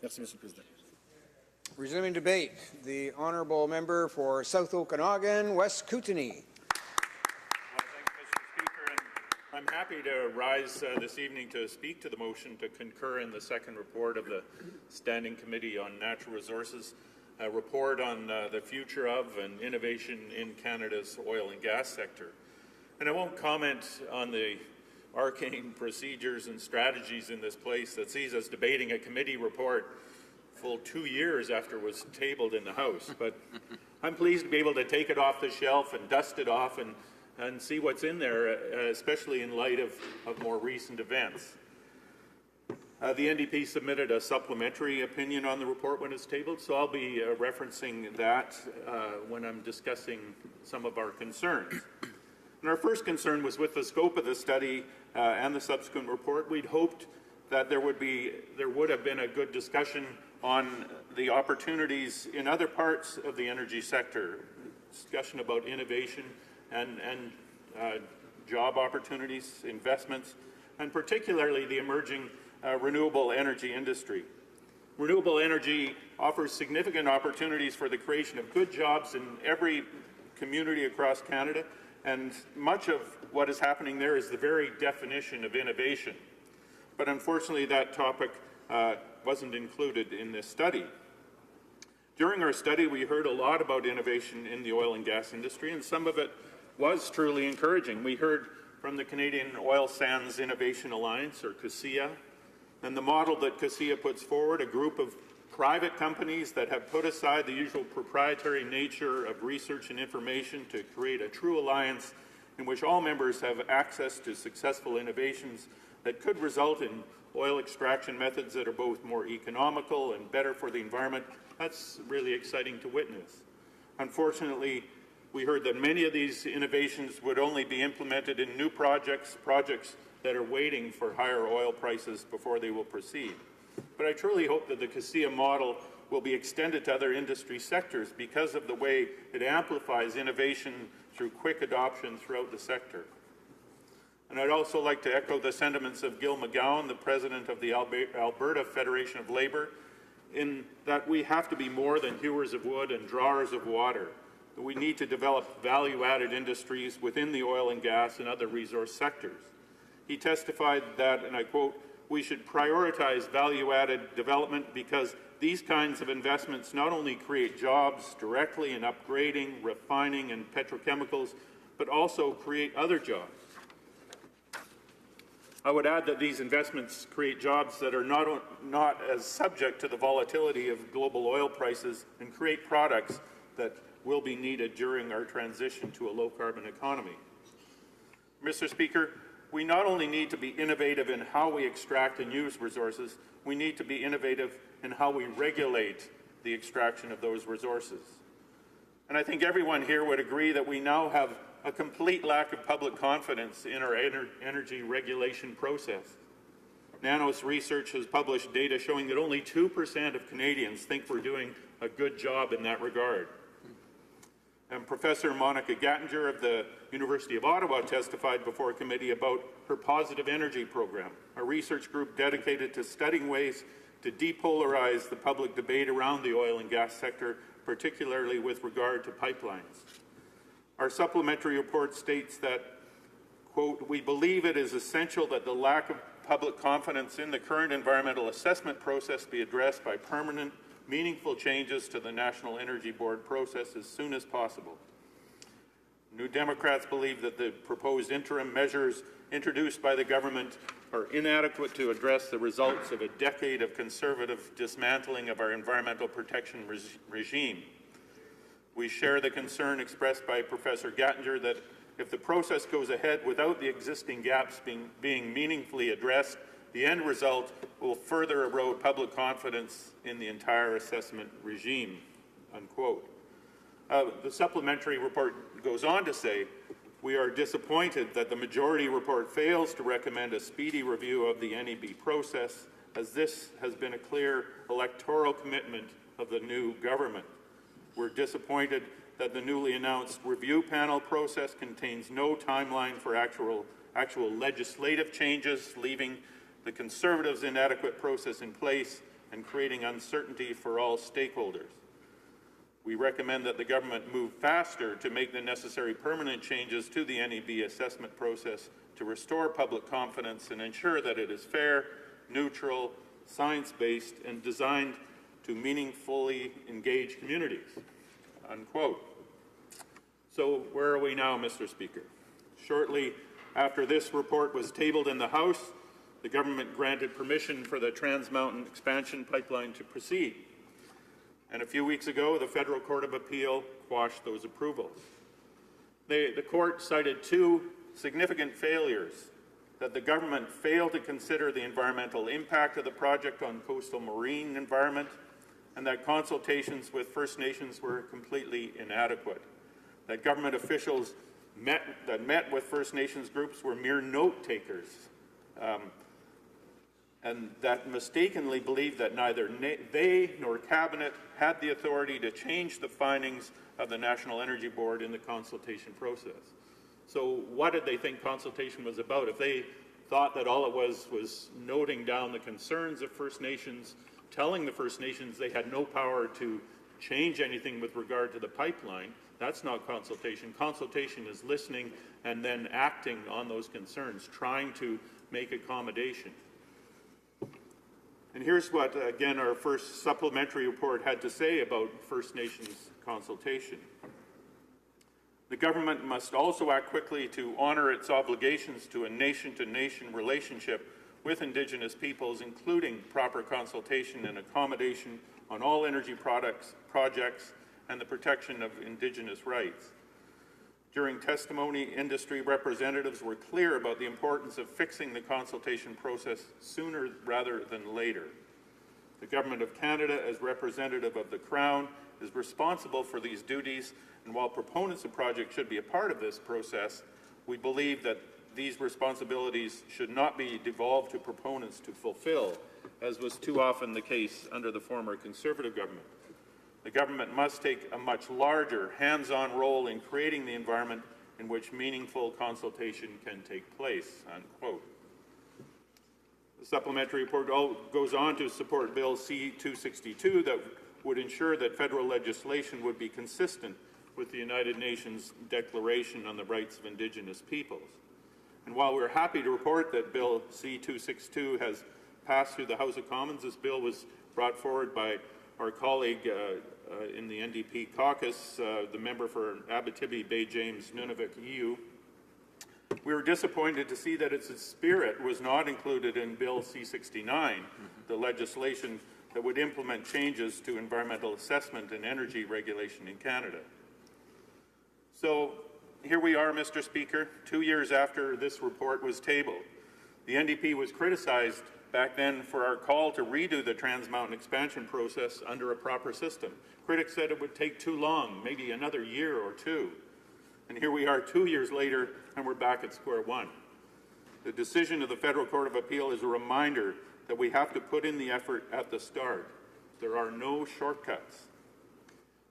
Merci, Mr. President. Resuming debate, the honourable member for South Okanagan, West Kootenay. Thank you, Mr. Speaker. And I'm happy to rise this evening to speak to the motion to concur in the second report of the Standing Committee on Natural Resources, a report on the future of and innovation in Canada's oil and gas sector. And I won't comment on the arcane procedures and strategies in this place that sees us debating a committee report full 2 years after it was tabled in the House. But I'm pleased to be able to take it off the shelf and dust it off and see what's in there, especially in light of more recent events. The NDP submitted a supplementary opinion on the report when it's tabled, so I'll be referencing that when I'm discussing some of our concerns. And our first concern was with the scope of the study and the subsequent report. We'd hoped that there would have been a good discussion on the opportunities in other parts of the energy sector, discussion about innovation and job opportunities, investments, and particularly the emerging renewable energy industry. Renewable energy offers significant opportunities for the creation of good jobs in every community across Canada, and much of what is happening there is the very definition of innovation. But unfortunately, that topic wasn't included in this study. During our study, we heard a lot about innovation in the oil and gas industry, and some of it was truly encouraging. We heard from the Canadian Oil Sands Innovation Alliance, or CASIA, and the model that CASIA puts forward, a group of private companies that have put aside the usual proprietary nature of research and information to create a true alliance in which all members have access to successful innovations that could result in oil extraction methods that are both more economical and better for the environment. That's really exciting to witness. Unfortunately, we heard that many of these innovations would only be implemented in new projects that are waiting for higher oil prices before they will proceed. But I truly hope that the CASIA model will be extended to other industry sectors because of the way it amplifies innovation through quick adoption throughout the sector. And I'd also like to echo the sentiments of Gil McGowan, the president of the Alberta Federation of Labour, in that we have to be more than hewers of wood and drawers of water. We need to develop value-added industries within the oil and gas and other resource sectors. He testified that, and I quote, "We should prioritize value-added development because these kinds of investments not only create jobs directly in upgrading, refining, and petrochemicals, but also create other jobs." I would add that these investments create jobs that are not as subject to the volatility of global oil prices and create products that will be needed during our transition to a low-carbon economy. Mr. Speaker, we not only need to be innovative in how we extract and use resources, we need to be innovative in how we regulate the extraction of those resources. And I think everyone here would agree that we now have a complete lack of public confidence in our energy regulation process. Nanos Research has published data showing that only 2% of Canadians think we're doing a good job in that regard. And Professor Monica Gattinger of the University of Ottawa testified before a committee about her Positive Energy program, a research group dedicated to studying ways to depolarize the public debate around the oil and gas sector, particularly with regard to pipelines. Our supplementary report states that, quote, "We believe it is essential that the lack of public confidence in the current environmental assessment process be addressed by permanent, meaningful changes to the National Energy Board process as soon as possible. New Democrats believe that the proposed interim measures introduced by the government are inadequate to address the results of a decade of conservative dismantling of our environmental protection regime. We share the concern expressed by Professor Gattinger that if the process goes ahead without the existing gaps being meaningfully addressed, the end result will further erode public confidence in the entire assessment regime," unquote. The supplementary report goes on to say, "We are disappointed that the majority report fails to recommend a speedy review of the NEB process, as this has been a clear electoral commitment of the new government. We're disappointed that the newly announced review panel process contains no timeline for actual legislative changes, leaving the Conservatives' inadequate process in place and creating uncertainty for all stakeholders. We recommend that the government move faster to make the necessary permanent changes to the NEB assessment process to restore public confidence and ensure that it is fair, neutral, science-based, and designed to meaningfully engage communities." Unquote. So where are we now, Mr. Speaker? Shortly after this report was tabled in the House, the government granted permission for the Trans Mountain expansion pipeline to proceed. And a few weeks ago, the Federal Court of Appeal quashed those approvals. The court cited two significant failures: that the government failed to consider the environmental impact of the project on coastal marine environment, and that consultations with First Nations were completely inadequate. That government officials that met with First Nations groups were mere note takers, and that mistakenly believed that neither they nor Cabinet had the authority to change the findings of the National Energy Board in the consultation process. So what did they think consultation was about? If they thought that all it was noting down the concerns of First Nations, telling the First Nations they had no power to change anything with regard to the pipeline, that's not consultation. Consultation is listening and then acting on those concerns, trying to make accommodation. And here's what, again, our first supplementary report had to say about First Nations consultation. The government must also act quickly to honour its obligations to a nation-to-nation relationship with Indigenous peoples, including proper consultation and accommodation on all energy projects and the protection of Indigenous rights. During testimony, industry representatives were clear about the importance of fixing the consultation process sooner rather than later. The Government of Canada, as representative of the Crown, is responsible for these duties, and while proponents of the project should be a part of this process, we believe that these responsibilities should not be devolved to proponents to fulfill, as was too often the case under the former Conservative government. The government must take a much larger, hands-on role in creating the environment in which meaningful consultation can take place, unquote. The supplementary report goes on to support Bill C-262 that would ensure that federal legislation would be consistent with the United Nations Declaration on the Rights of Indigenous Peoples. And while we're happy to report that Bill C-262 has passed through the House of Commons, this bill was brought forward by our colleague in the NDP caucus, the member for Abitibi Bay James Nunavik EU. We were disappointed to see that its spirit was not included in Bill C-69, the legislation that would implement changes to environmental assessment and energy regulation in Canada. So here we are, Mr. Speaker, 2 years after this report was tabled. The NDP was criticized back then for our call to redo the Trans Mountain expansion process under a proper system. Critics said it would take too long, maybe another year or two. And here we are 2 years later, and we're back at square one. The decision of the Federal Court of Appeal is a reminder that we have to put in the effort at the start. There are no shortcuts.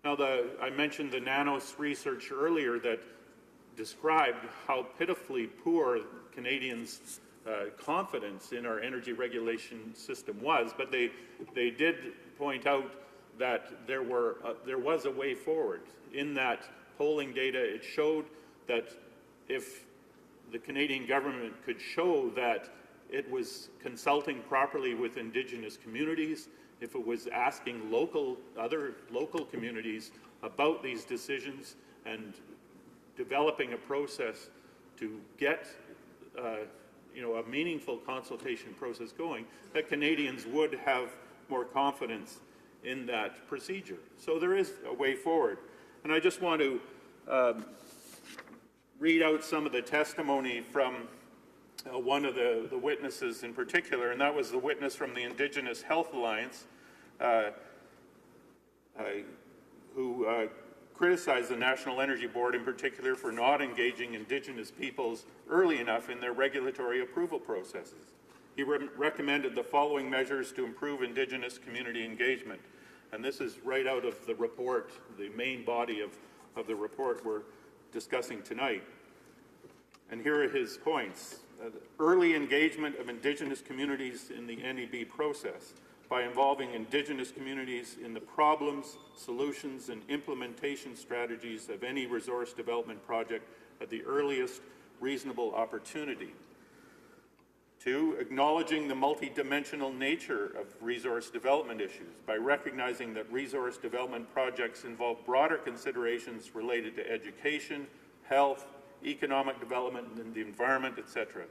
Now, I mentioned the Nanos research earlier that described how pitifully poor Canadians' confidence in our energy regulation system was, but they did point out that there was a way forward. In that polling data, it showed that if the Canadian government could show that it was consulting properly with Indigenous communities, if it was asking other local communities about these decisions and developing a process to get a meaningful consultation process going, that Canadians would have more confidence in that procedure. So there is a way forward. And I just want to read out some of the testimony from one of the witnesses in particular, and that was the witness from the Indigenous Health Alliance, who criticized the National Energy Board in particular for not engaging Indigenous peoples early enough in their regulatory approval processes. He recommended the following measures to improve Indigenous community engagement. And this is right out of the report, the main body of the report we're discussing tonight. And here are his points. Early engagement of Indigenous communities in the NEB process. by involving Indigenous communities in the problems, solutions, and implementation strategies of any resource development project at the earliest reasonable opportunity. 2, acknowledging the multidimensional nature of resource development issues by recognizing that resource development projects involve broader considerations related to education, health, economic development, and the environment, etc.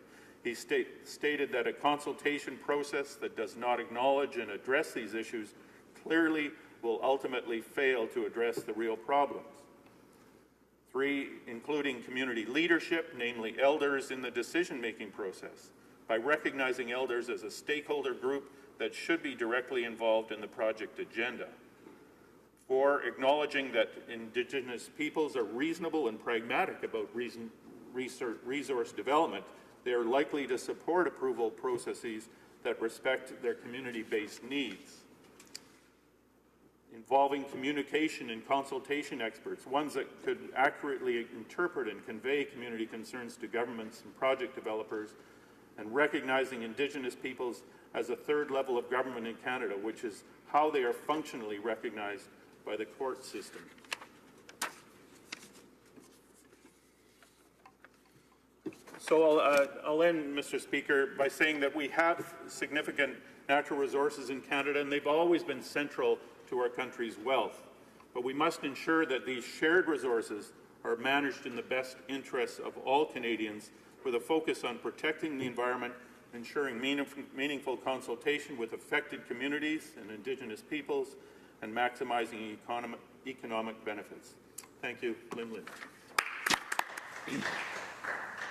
He stated that a consultation process that does not acknowledge and address these issues clearly will ultimately fail to address the real problems. 3, including community leadership, namely elders, in the decision-making process, by recognizing elders as a stakeholder group that should be directly involved in the project agenda. 4, acknowledging that Indigenous peoples are reasonable and pragmatic about resource development. They are likely to support approval processes that respect their community-based needs. Involving communication and consultation experts, ones that could accurately interpret and convey community concerns to governments and project developers, and recognizing Indigenous peoples as a third level of government in Canada, which is how they are functionally recognized by the court system. So I'll end, Mr. Speaker, by saying that we have significant natural resources in Canada, and they've always been central to our country's wealth. But we must ensure that these shared resources are managed in the best interests of all Canadians, with a focus on protecting the environment, ensuring meaningful consultation with affected communities and Indigenous peoples, and maximizing economic benefits. Thank you, Lynn.